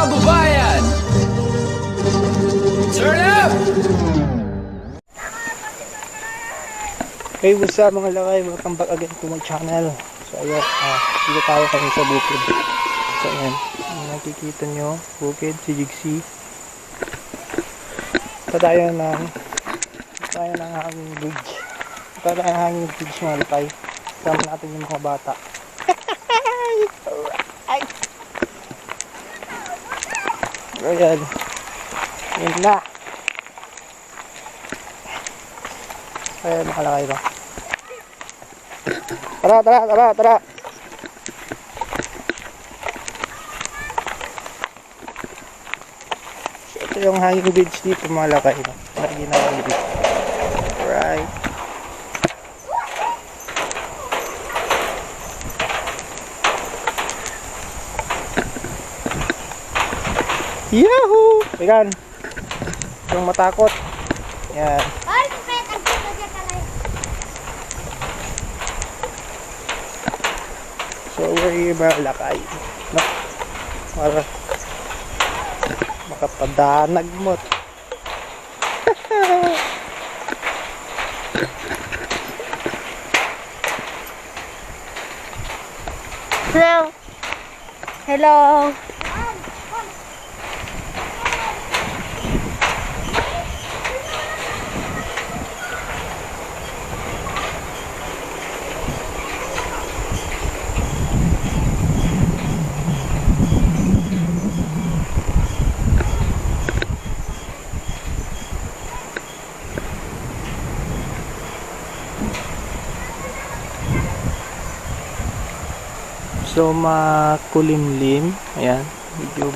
kababayan! Turn up! Hey, what's up mga lakay? Welcome back again to my channel. So ayun, dito tayo kami sa bukid. So ayan, nakikita nyo, bukid, si Jigsi. Ito tayo ng hanging bridge. Ito tayo ng hanging bridge mga lakay. Kasama natin yung mga bata. Alright! Ayan. Ayan na. Ayan mga lakay ba? Tara! So, ito yung hanging bridge dito mga lakay ba? Lagi na hanging bridge. Alright. Yahoo! Ayan. Yung matakot. Ayan. So, where you ba lakay? No? Para makapadanag mo. Hello. So makulimlim, ayan, medyo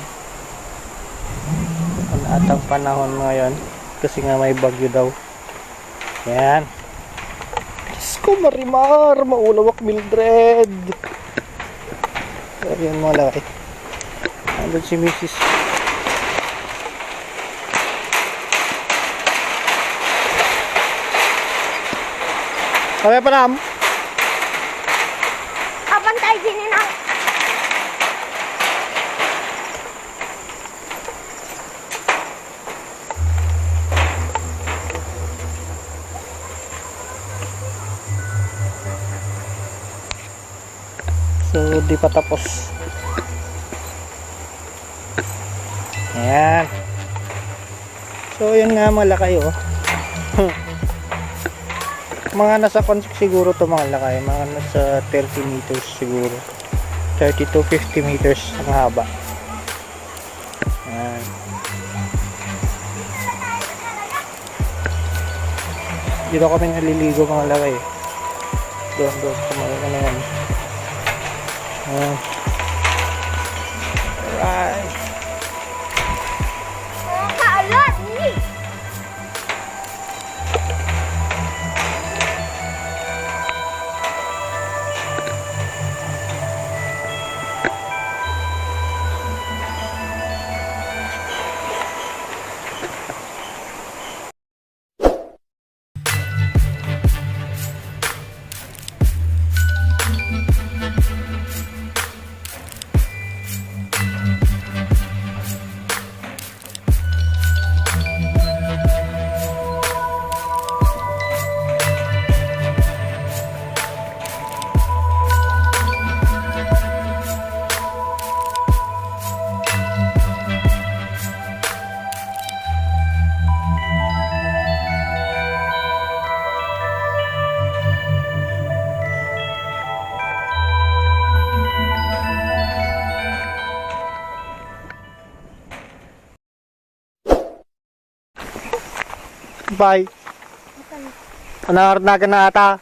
atang panahon ngayon kasi nga may bagyo daw. Ayan. Diyos ko, marimar, maulawak Mildred. Ayan mga lakay. Andun si Mrs. Kaya pa nam? Kapantay din na. So, di pa tapos. Ayan. So, yun nga mga lakay, oh. Mga nasa siguro to mga lakay. Mga nasa 30 meters siguro. 30 to 50 meters ang haba. Ayan. Dito kami naliligo mga lakay. Doon. Kumain ka na yan. Alright. Kaalot! Bye. Nakarnagan na ata.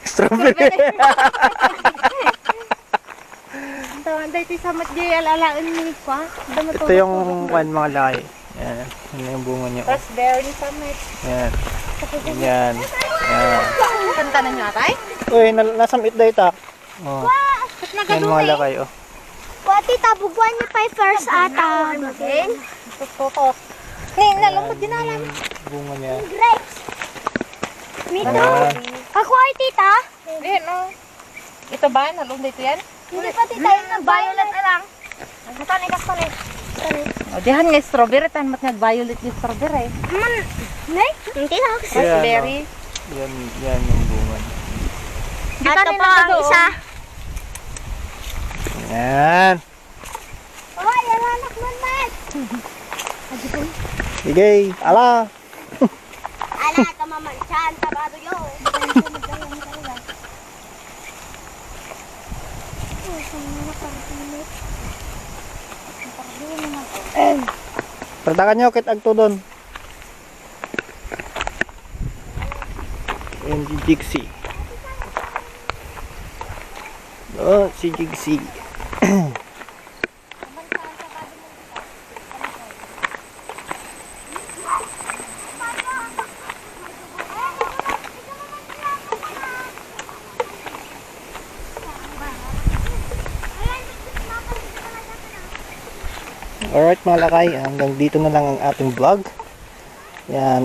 Strawberry. Anday ti samat di alalaan ni pa. Ito yung one mga lakay. Ayan. Yan yung bunga niya. Raspberry samat. Ayan. Ayan. Ayan. Kanta na niya tay? Uy, nasamit daw ita. Oh. Yan mga lakay, oh. Pati tabuguan ni pa first ata. Okay? Tutok. Ni nalungkot din alam. Bunga niya. Grapes. Mito. Ako ay tita. Hindi no. Ito ba nalungkot dito yan? Hindi pa tita yung violet na lang. Tanay ka tanay. O, dihan nga strawberry. Tan mat nga violet yung strawberry. Nay, hindi na ako. Raspberry. Yan yung bunga. Ito pa ang isa. Yan. Oh, yan anak mo, Matt. Sige, ala. Ala, tamamansan, tabado yun. Pertakan nyo, kit agto doon. Yan si Jixie. Oh, si Jixie. Alright mga lakay, hanggang dito na lang ang ating vlog. Yan,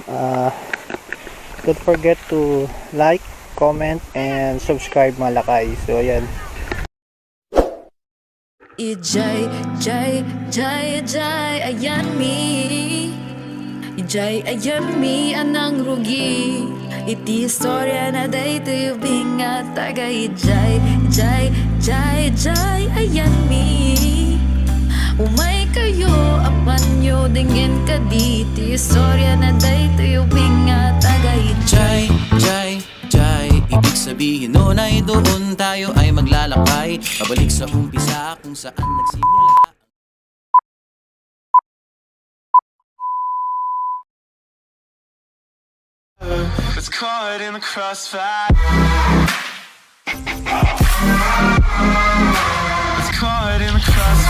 don't forget to like, comment, and subscribe mga lakay. So ayan. Ijay, jay, jay, jay, ayan mi. Ijay, ayan mi, anang rugi. Iti istorya na day tayo bingat. Taga ijay, jay, jay, jay, ayan mi. Umay kayo, apan nyo, dingin ka diti. Istorya na day tayo bingat. Taga ijay, Jai, Jai, ibig sabihin nun ay doon tayo ay maglalakay. Pabalik sa umpisa kung saan nagsimula. It's caught in the crossfire. It's caught in the crossfire.